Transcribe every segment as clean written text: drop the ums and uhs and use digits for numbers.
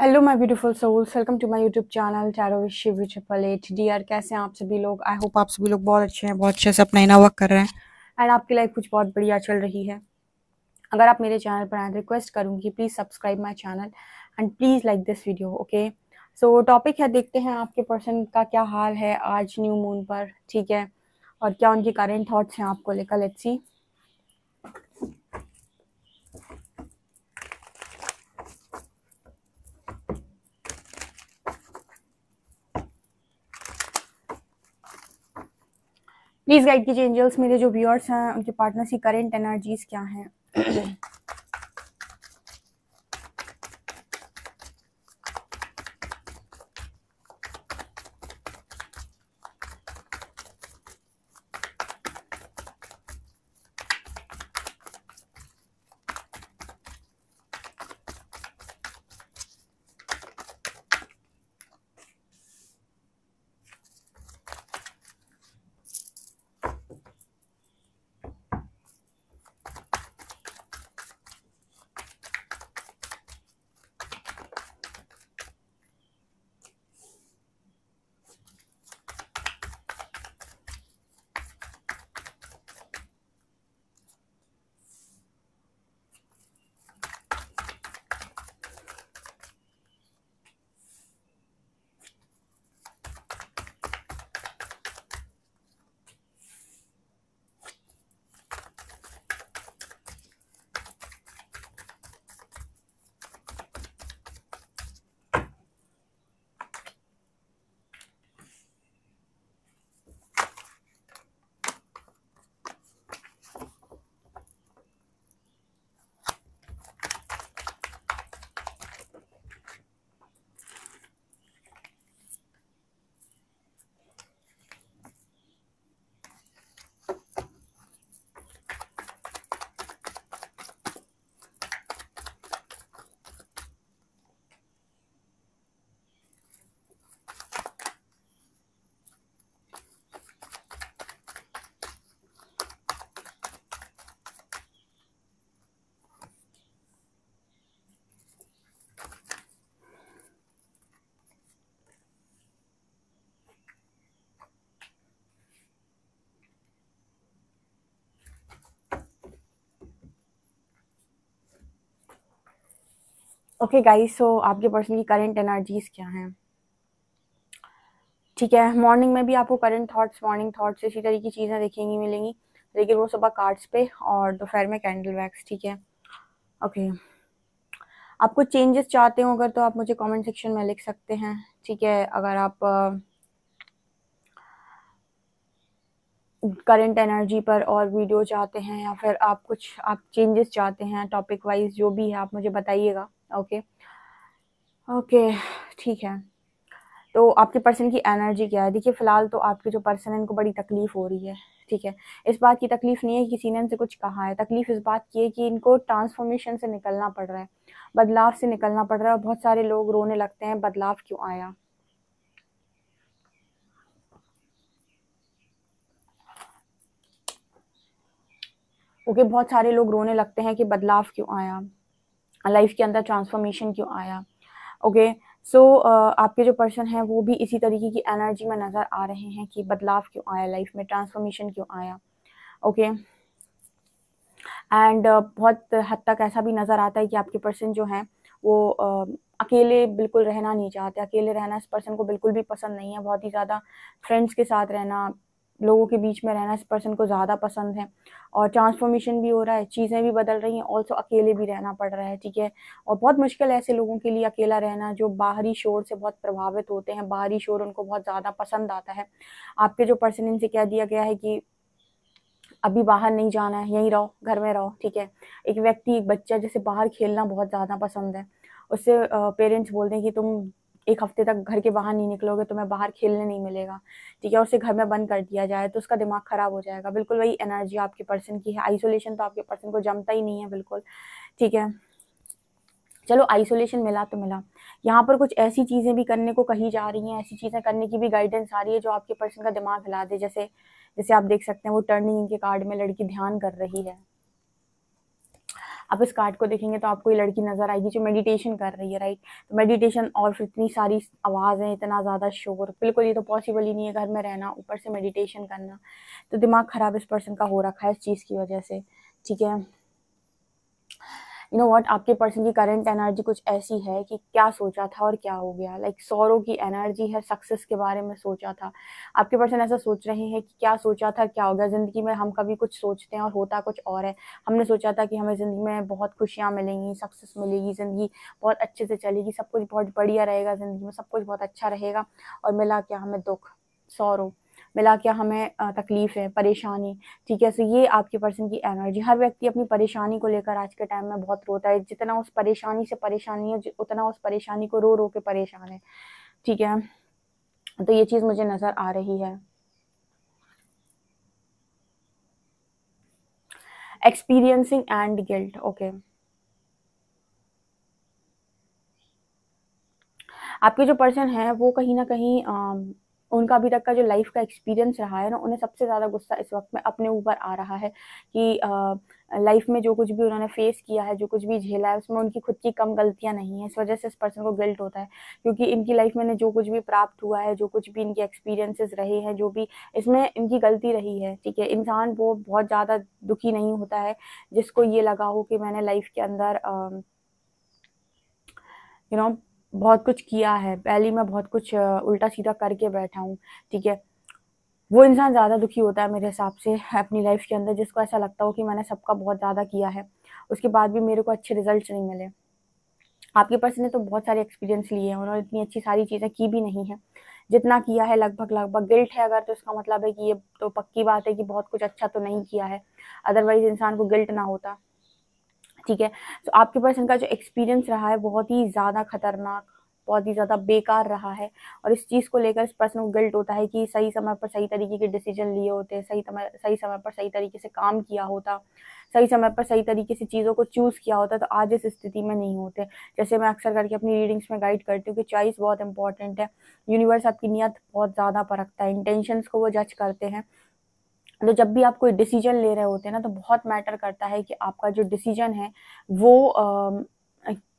Hello my beautiful souls, welcome to my YouTube channel tarot with Shivi 888। Dear, कैसे हैं आप सभी लोग? आई होप आप सभी लोग बहुत अच्छे हैं, बहुत अच्छे से अपना इना वर्क कर रहे हैं एंड आपकी लाइफ कुछ बहुत बढ़िया चल रही है। अगर आप मेरे चैनल पर आए, रिक्वेस्ट करूंगी please subscribe my channel and please like this video. Okay, so topic है, देखते हैं आपके पर्सन का क्या हाल है आज न्यू मून पर, ठीक है, और क्या उनके करेंट थॉट्स हैं आपको लेकर। Let's see. प्लीज गाइड कीजिए एंजल्स, मेरे जो व्यूअर्स हैं उनके पार्टनर्स की करेंट एनर्जीज क्या हैं। ओके गाइस, सो आपके पर्सन की करंट एनर्जीज क्या हैं, ठीक है। मॉर्निंग में भी आपको करंट थॉट्स, मॉर्निंग थॉट्स इसी तरह की चीज़ें देखेंगी, मिलेंगी, लेकिन वो सुबह कार्ड्स पे और दोपहर में कैंडल वैक्स, ठीक है। ओके, आप कुछ चेंजेस चाहते हो अगर, तो आप मुझे कमेंट सेक्शन में लिख सकते हैं, ठीक है। अगर आप करंट एनर्जी पर और वीडियो चाहते हैं या फिर आप कुछ आप चेंजेस चाहते हैं टॉपिक वाइज, जो भी है आप मुझे बताइएगा। ओके ओके, ठीक है। तो आपके पर्सन की एनर्जी क्या है? देखिए, फिलहाल तो आपके जो पर्सन है इनको बड़ी तकलीफ हो रही है, ठीक है। इस बात की तकलीफ नहीं है कि किसी ने इनसे कुछ कहा है, तकलीफ इस बात की है कि इनको ट्रांसफॉर्मेशन से निकलना पड़ रहा है, बदलाव से निकलना पड़ रहा है। और बहुत सारे लोग रोने लगते हैं, बदलाव क्यों आया। ओके, बहुत सारे लोग रोने लगते हैं कि बदलाव क्यों आया, लाइफ के अंदर ट्रांसफॉर्मेशन क्यों आया। ओके, सो आपके जो पर्सन है वो भी इसी तरीके की एनर्जी में नज़र आ रहे हैं कि बदलाव क्यों आया, लाइफ में ट्रांसफॉर्मेशन क्यों आया। ओके, एंड बहुत हद तक ऐसा भी नज़र आता है कि आपके पर्सन जो हैं वो अकेले बिल्कुल रहना नहीं चाहते, अकेले रहना इस पर्सन को बिल्कुल भी पसंद नहीं है। बहुत ही ज़्यादा फ्रेंड्स के साथ रहना, लोगों के बीच में रहना इस पर्सन को ज़्यादा पसंद है। और ट्रांसफॉर्मेशन भी हो रहा है, चीज़ें भी बदल रही हैं, ऑल्सो अकेले भी रहना पड़ रहा है, ठीक है। और बहुत मुश्किल है ऐसे लोगों के लिए अकेला रहना जो बाहरी शोर से बहुत प्रभावित होते हैं, बाहरी शोर उनको बहुत ज़्यादा पसंद आता है। आपके जो पर्सन, इनसे कह दिया गया है कि अभी बाहर नहीं जाना है, यहीं रहो, घर में रहो, ठीक है। एक व्यक्ति, एक बच्चा जैसे बाहर खेलना बहुत ज़्यादा पसंद है, उससे पेरेंट्स बोलते हैं कि तुम एक हफ्ते तक घर के बाहर नहीं निकलोगे, तुम्हें बाहर खेलने नहीं मिलेगा, ठीक है। उसे घर में बंद कर दिया जाए तो उसका दिमाग खराब हो जाएगा। बिल्कुल वही एनर्जी आपके पर्सन की है। आइसोलेशन तो आपके पर्सन को जमता ही नहीं है बिल्कुल, ठीक है। चलो, आइसोलेशन मिला तो मिला, यहाँ पर कुछ ऐसी चीज़ें भी करने को कही जा रही हैं, ऐसी चीज़ें करने की भी गाइडेंस आ रही है जो आपके पर्सन का दिमाग हिला दे। जैसे जैसे आप देख सकते हैं वो टर्निंग के कार्ड में लड़की ध्यान कर रही है। आप इस कार्ड को देखेंगे तो आपको ये लड़की नज़र आएगी जो मेडिटेशन कर रही है, राइट। तो मेडिटेशन और फिर इतनी सारी आवाज़ें, इतना ज़्यादा शोर, बिल्कुल ये तो पॉसिबल ही नहीं है घर में रहना, ऊपर से मेडिटेशन करना। तो दिमाग ख़राब इस पर्सन का हो रखा है इस चीज़ की वजह से, ठीक है। यू नो व्हाट, आपके पर्सन की करंट एनर्जी कुछ ऐसी है कि क्या सोचा था और क्या हो गया। लाइक सौरों की एनर्जी है, सक्सेस के बारे में सोचा था। आपके पर्सन ऐसा सोच रहे हैं कि क्या सोचा था क्या हो गया। ज़िंदगी में हम कभी कुछ सोचते हैं और होता कुछ और है। हमने सोचा था कि हमें ज़िंदगी में बहुत खुशियाँ मिलेंगी, सक्सेस मिलेगी, ज़िंदगी बहुत अच्छे से चलेगी, सब कुछ बहुत बढ़िया रहेगा, ज़िंदगी में सब कुछ बहुत अच्छा रहेगा, और मिला क्या हमें दुख, सौरों, मिला क्या हमें तकलीफ है, परेशानी, ठीक है। सो ये आपके पर्सन की एनर्जी। हर व्यक्ति अपनी परेशानी को लेकर आज के टाइम में बहुत रोता है। जितना उस परेशानी से परेशानी है, उतना उस परेशानी को रो रो के परेशान है, ठीक है। तो ये चीज़ मुझे नज़र आ रही है। Experiencing and guilt, okay. आपके जो पर्सन है वो कहीं न कहीं उनका अभी तक का जो लाइफ़ का एक्सपीरियंस रहा है ना, उन्हें सबसे ज़्यादा गुस्सा इस वक़्त में अपने ऊपर आ रहा है कि लाइफ़ में जो कुछ भी उन्होंने फ़ेस किया है, जो कुछ भी झेला है, उसमें उनकी खुद की कम गलतियाँ नहीं हैं। इस वज़ह से इस पर्सन को गिल्ट होता है, क्योंकि इनकी लाइफ़ में जो कुछ भी प्राप्त हुआ है, जो कुछ भी इनके एक्सपीरियंसेस रहे हैं, जो भी इसमें इनकी गलती रही है, ठीक है। इंसान वो बहुत ज़्यादा दुखी नहीं होता है जिसको ये लगा हो कि मैंने लाइफ़ के अंदर यू नो बहुत कुछ किया है, पहले ही मैं बहुत कुछ उल्टा-सीधा करके बैठा हूँ, ठीक है। वो इंसान ज़्यादा दुखी होता है मेरे हिसाब से अपनी लाइफ़ के अंदर, जिसको ऐसा लगता हो कि मैंने सबका बहुत ज़्यादा किया है, उसके बाद भी मेरे को अच्छे रिज़ल्ट्स नहीं मिले। आपके पर्सन ने तो बहुत सारे एक्सपीरियंस लिए हैं, उन्होंने इतनी अच्छी सारी चीज़ें की भी नहीं हैं। जितना किया है लगभग-लगभग, गिल्ट है अगर, तो इसका मतलब है कि ये तो पक्की बात है कि बहुत कुछ अच्छा तो नहीं किया है, अदरवाइज़ इंसान को गिल्ट ना होता। ठीक है, तो आपके पर्सन का जो एक्सपीरियंस रहा है बहुत ही ज़्यादा खतरनाक, बहुत ही ज़्यादा बेकार रहा है, और इस चीज़ को लेकर इस पर्सन को गिल्ट होता है कि सही समय पर सही तरीके के डिसीजन लिए होते, सही समय पर सही तरीके से काम किया होता, सही समय पर सही तरीके से चीज़ों को चूज़ किया होता, तो आज इस स्थिति में नहीं होते। जैसे मैं अक्सर करके अपनी रीडिंग्स में गाइड करती हूँ कि चॉइस बहुत इंपॉर्टेंट है। यूनिवर्स आपकी नियत बहुत ज़्यादा परखता है, इंटेंशंस को वो जज करते हैं। तो जब भी आप कोई डिसीजन ले रहे होते हैं ना, तो बहुत मैटर करता है कि आपका जो डिसीजन है वो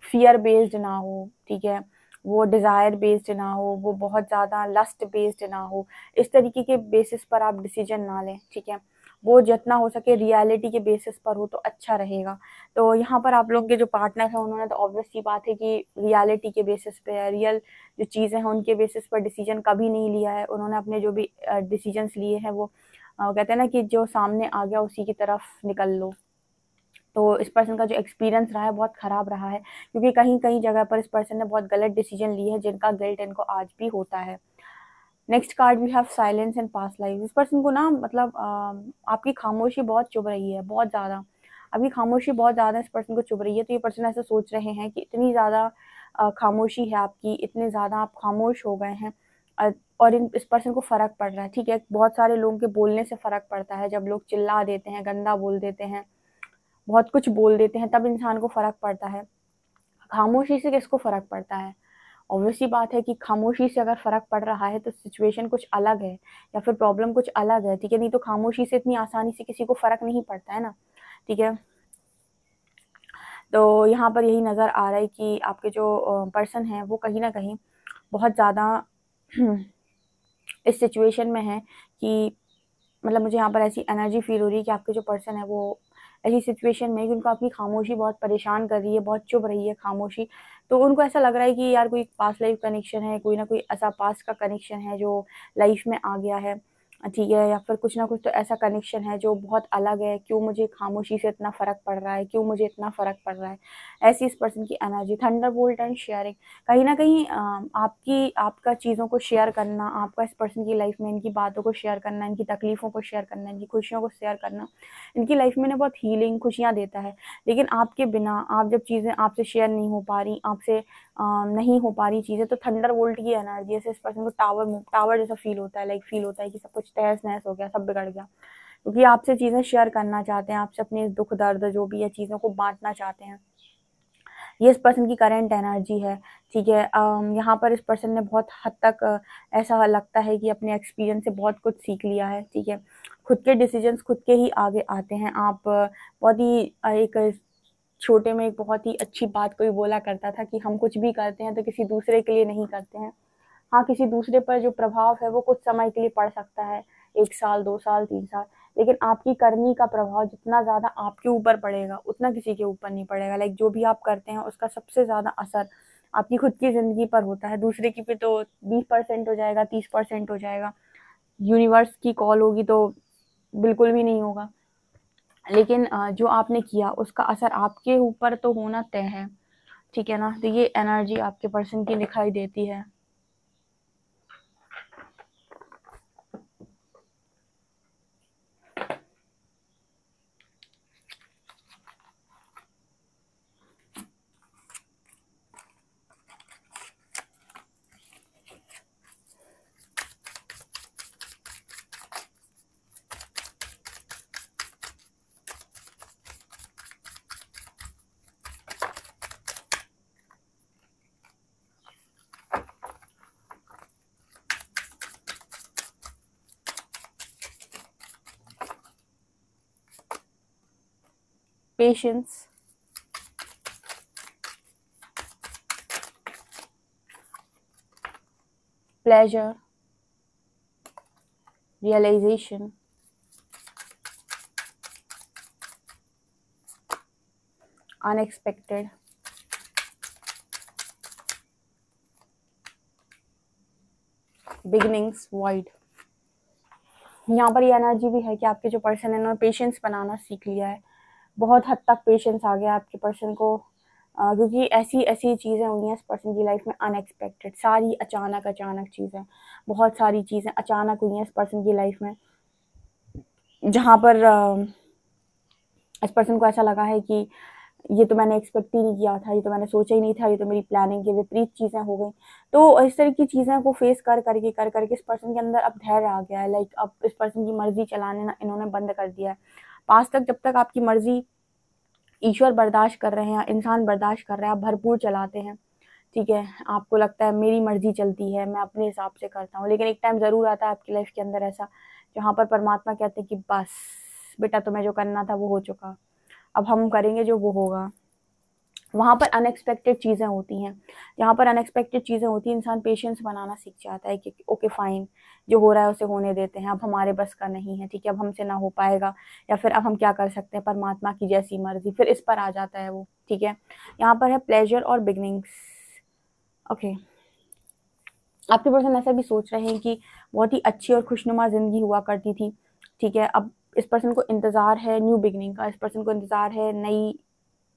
फियर बेस्ड ना हो, ठीक है, वो डिज़ायर बेस्ड ना हो, वो बहुत ज़्यादा लस्ट बेस्ड ना हो, इस तरीके के बेसिस पर आप डिसीजन ना लें, ठीक है। वो जितना हो सके रियलिटी के बेसिस पर हो तो अच्छा रहेगा। तो यहाँ पर आप लोग के जो पार्टनर हैं उन्होंने तो ऑब्वियस सी बात है कि रियलिटी के बेसिस पे है, रियल जो चीज़ें हैं उनके बेसिस पर डिसीजन कभी नहीं लिया है। उन्होंने अपने जो भी डिसीजंस लिए हैं वो कहते हैं ना कि जो सामने आ गया उसी की तरफ निकल लो। तो इस पर्सन का जो एक्सपीरियंस रहा है बहुत ख़राब रहा है, क्योंकि कहीं-कहीं जगह पर इस पर्सन ने बहुत गलत डिसीजन लिए हैं जिनका गिल्ट इनको आज भी होता है। Next card we have silence and past life. इस पर्सन को ना मतलब आपकी खामोशी बहुत चुभ रही है, बहुत ज़्यादा। आपकी खामोशी बहुत ज़्यादा इस पर्सन को चुभ रही है, तो ये पर्सन ऐसा सोच रहे हैं कि इतनी ज़्यादा खामोशी है आपकी, इतने ज़्यादा आप खामोश हो गए हैं, अ, और इस पर्सन को फ़र्क पड़ रहा है, ठीक है। बहुत सारे लोगों के बोलने से फ़र्क पड़ता है, जब लोग चिल्ला देते हैं, गंदा बोल देते हैं, बहुत कुछ बोल देते हैं, तब इंसान को फ़र्क पड़ता है। खामोशी से किसको फ़र्क पड़ता है? ऑब्वियस सी बात है कि खामोशी से अगर फ़र्क पड़ रहा है तो सिचुएशन कुछ अलग है, या फिर प्रॉब्लम कुछ अलग है, ठीक है। नहीं तो खामोशी से इतनी आसानी से किसी को फ़र्क नहीं पड़ता है ना, ठीक है। तो यहाँ पर यही नज़र आ रहा है कि आपके जो पर्सन हैं वो कहीं न कहीं बहुत ज़्यादा इस सिचुएशन में है कि मतलब मुझे यहाँ पर ऐसी एनर्जी फ़ील हो रही है कि आपके जो पर्सन है वो ऐसी सिचुएशन में है कि उनको आपकी खामोशी बहुत परेशान कर रही है, बहुत चुभ रही है खामोशी। तो उनको ऐसा लग रहा है कि यार कोई पास्ट लाइफ़ कनेक्शन है, कोई ना कोई ऐसा पास्ट का कनेक्शन है जो लाइफ़ में आ गया है, ठीक है, या फिर कुछ ना कुछ तो ऐसा कनेक्शन है जो बहुत अलग है, क्यों मुझे खामोशी से इतना फ़र्क पड़ रहा है, क्यों मुझे इतना फ़र्क पड़ रहा है। ऐसी इस पर्सन की एनर्जी। थंडरबोल्ट एंड शेयरिंग, कहीं न कहीं आपका चीज़ों को शेयर करना, आपका इस पर्सन की लाइफ़ में इनकी बातों को शेयर करना, इनकी तकलीफ़ों को शेयर करना, इनकी खुशियों को शेयर करना, इनकी लाइफ़ में ना बहुत हीलिंग, खुशियाँ देता है। लेकिन आपके बिना, आप जब चीज़ें आपसे शेयर नहीं हो पा रही, आपसे नहीं हो पा रही चीज़ें, तो थंडरबोल्ट की एनर्जी से इस पर्सन को टावर जैसा फ़ील होता है, लाइक फ़ील होता है कि सब कुछ तहस-नहस हो गया, सब बिगड़ गया। क्योंकि आपसे चीज़ें शेयर करना चाहते हैं, आपसे अपने दुःख-दर्द जो भी है चीज़ों को बाँटना चाहते हैं। ये इस पर्सन की करंट एनर्जी है, ठीक है। यहाँ पर इस पर्सन ने बहुत हद तक ऐसा लगता है कि अपने एक्सपीरियंस से बहुत कुछ सीख लिया है, ठीक है। खुद के डिसीजंस खुद के ही आगे आते हैं। आप बहुत ही एक छोटे में एक बहुत ही अच्छी बात कोई बोला करता था कि हम कुछ भी करते हैं तो किसी दूसरे के लिए नहीं करते हैं। हाँ, किसी दूसरे पर जो प्रभाव है वो कुछ समय के लिए पड़ सकता है, 1 साल, 2 साल, 3 साल, लेकिन आपकी करनी का प्रभाव जितना ज़्यादा आपके ऊपर पड़ेगा, उतना किसी के ऊपर नहीं पड़ेगा। लाइक जो भी आप करते हैं उसका सबसे ज़्यादा असर आपकी खुद की ज़िंदगी पर होता है, दूसरे की पे तो 20% हो जाएगा, 30% हो जाएगा। यूनिवर्स की कॉल होगी तो बिल्कुल भी नहीं होगा। लेकिन जो आपने किया उसका असर आपके ऊपर तो होना तय है, ठीक है ना? तो ये एनर्जी आपके पर्सन की दिखाई देती है। Patience, pleasure, realisation, unexpected, beginnings, wide. यहाँ पर ये एनर्जी भी है कि आपके जो पर्सन है उन्होंने पेशेंस बनाना सीख लिया है। बहुत हद तक पेशेंस आ गया आपके पर्सन को, क्योंकि ऐसी ऐसी चीज़ें हुई हैं इस पर्सन की लाइफ में अनएक्सपेक्टेड, सारी अचानक अचानक चीज़ें, बहुत सारी चीज़ें अचानक हुई हैं इस पर्सन की लाइफ में, जहाँ पर इस पर्सन को ऐसा लगा है कि ये तो मैंने एक्सपेक्ट ही नहीं किया था, ये तो मैंने सोचा ही नहीं था, ये तो मेरी प्लानिंग के विपरीत चीज़ें हो गई। तो इस तरह की चीज़ें को फेस कर करके इस पर्सन के अंदर अब धैर्य आ गया है। लाइक अब इस पर्सन की मर्जी चलाने ना इन्होंने बंद कर दिया है। पास तक जब तक आपकी मर्जी ईश्वर बर्दाश्त कर रहे हैं, इंसान बर्दाश्त कर रहे हैं, आप भरपूर चलाते हैं, ठीक है, आपको लगता है मेरी मर्जी चलती है, मैं अपने हिसाब से करता हूँ, लेकिन एक टाइम ज़रूर आता है आपकी लाइफ के अंदर ऐसा, जहाँ पर परमात्मा कहते हैं कि बस बेटा तुम्हें जो करना था वो हो चुका, अब हम करेंगे जो वो होगा। वहाँ पर अनएक्सपेक्टेड चीज़ें होती हैं, जहाँ पर अनएक्सपेक्टेड चीज़ें होती हैं इंसान पेशेंस बनाना सीख जाता है कि ओके फाइन, जो हो रहा है उसे होने देते हैं, अब हमारे बस का नहीं है, ठीक है, अब हमसे ना हो पाएगा, या फिर अब हम क्या कर सकते हैं, परमात्मा की जैसी मर्जी, फिर इस पर आ जाता है वो, ठीक है। यहाँ पर है प्लेजर और बिगनिंग्स। ओके, आपके पर्सन ऐसा भी सोच रहे हैं कि बहुत ही अच्छी और खुशनुमा ज़िंदगी हुआ करती थी, ठीक है, अब इस पर्सन को इंतज़ार है न्यू बिगनिंग का, इस पर्सन को इंतज़ार है नई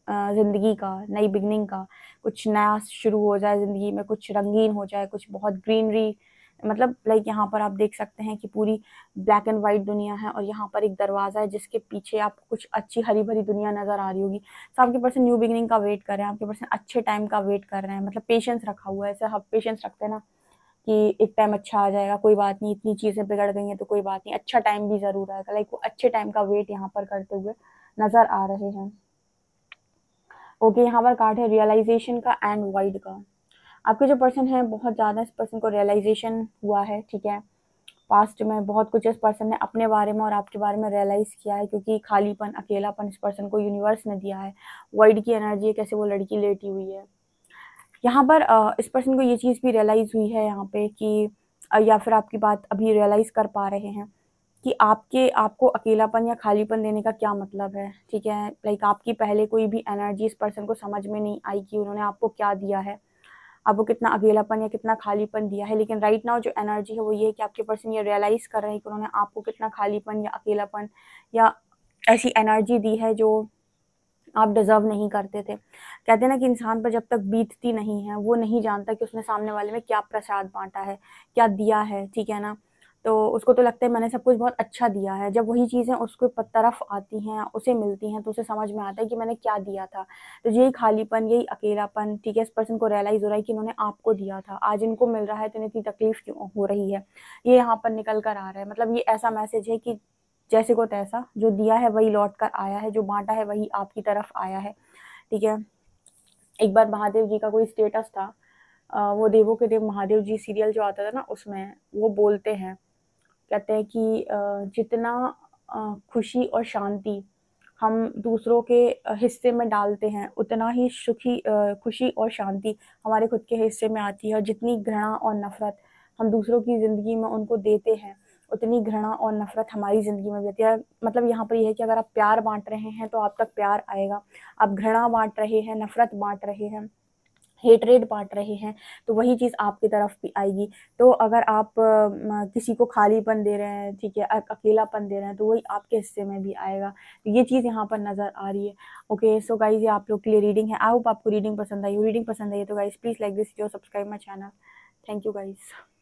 ज़िंदगी का, नई बिगनिंग का, कुछ नया शुरू हो जाए ज़िंदगी में, कुछ रंगीन हो जाए, कुछ बहुत ग्रीनरी, मतलब लाइक यहाँ पर आप देख सकते हैं कि पूरी ब्लैक एंड वाइट दुनिया है और यहाँ पर एक दरवाज़ा है जिसके पीछे आपको कुछ अच्छी हरी भरी दुनिया नज़र आ रही होगी। तो आपके पर्सन न्यू बिगनिंग का वेट कर रहे हैं, आपके पर्सन अच्छे टाइम का वेट कर रहे हैं, मतलब पेशेंस रखा हुआ है, ऐसे हम पेशेंस रखते हैं ना कि एक टाइम अच्छा आ जाएगा, कोई बात नहीं, इतनी चीज़ें बिगड़ गई हैं तो कोई बात नहीं, अच्छा टाइम भी ज़रूर आएगा, लाइक वो अच्छे टाइम का वेट यहाँ पर करते हुए नज़र आ रहे हैं। ओके, यहाँ पर कार्ड है रियलाइजेशन का एंड वाइड का। आपके जो पर्सन है बहुत ज़्यादा इस पर्सन को रियलाइजेशन हुआ है, ठीक है, पास्ट में बहुत कुछ इस पर्सन ने अपने बारे में और आपके बारे में रियलाइज़ किया है, क्योंकि खालीपन, अकेलापन इस पर्सन को यूनिवर्स ने दिया है, वाइड की एनर्जी है, कैसे वो लड़की लेटी हुई है। यहाँ पर इस पर्सन को ये चीज़ भी रियलाइज़ हुई है यहाँ पे कि या फिर आपकी बात अभी रियलाइज़ कर पा रहे हैं कि आपको अकेलापन या खालीपन देने का क्या मतलब है, ठीक है, लाइक आपकी पहले कोई भी एनर्जी इस पर्सन को समझ में नहीं आई कि उन्होंने आपको क्या दिया है, आपको कितना अकेलापन या कितना खालीपन दिया है। लेकिन राइट नाउ जो एनर्जी है वो ये है कि आपके पर्सन ये रियलाइज़ कर रहे हैं कि उन्होंने आपको कितना खालीपन या अकेलापन या ऐसी एनर्जी दी है जो आप डिज़र्व नहीं करते थे। कहते हैं ना कि इंसान पर जब तक बीतती नहीं है, वो नहीं जानता कि उसने सामने वाले में क्या प्रसाद बाँटा है, क्या दिया है, ठीक है ना? तो उसको तो लगता है मैंने सब कुछ बहुत अच्छा दिया है। जब वही चीज़ें उसके तरफ आती हैं, उसे मिलती हैं, तो उसे समझ में आता है कि मैंने क्या दिया था। तो यही खालीपन, यही अकेलापन, ठीक है, इस पर्सन को रियलाइज़ हो रहा है कि इन्होंने आपको दिया था। आज इनको मिल रहा है तो इन्हें इतनी तकलीफ़ क्यों हो रही है? ये यहाँ पर निकल कर आ रहा है। मतलब ये ऐसा मैसेज है कि जैसे को तैसा, जो दिया है वही लौट कर आया है, जो बाँटा है वही आपकी तरफ आया है, ठीक है। एक बार महादेव जी का कोई स्टेटस था, वो देवों के देव महादेव जी सीरियल जो आता था ना उसमें वो बोलते हैं, कहते हैं कि जितना खुशी और शांति हम दूसरों के हिस्से में डालते हैं, उतना ही खुशी और शांति हमारे खुद के हिस्से में आती है। और जितनी घृणा और नफ़रत हम दूसरों की ज़िंदगी में उनको देते हैं, उतनी घृणा और नफ़रत हमारी ज़िंदगी में भी आती है। मतलब यहाँ पर ये है कि अगर आप प्यार बाँट रहे हैं तो आप तक प्यार आएगा, आप घृणा बाँट रहे हैं, नफ़रत बाँट रहे हैं, हेट्रेड बाँट रहे हैं, तो वही चीज़ आपकी तरफ भी आएगी। तो अगर आप किसी को खालीपन दे रहे हैं, ठीक है, अकेलापन दे रहे हैं, तो वही आपके हिस्से में भी आएगा। तो ये चीज़ यहाँ पर नज़र आ रही है। ओके, सो गाइज़ ये आप लोग के लिए रीडिंग है। आई होप आपको रीडिंग पसंद आई हो। रीडिंग पसंद आई है तो guys please like this video, subscribe my channel. Thank you guys.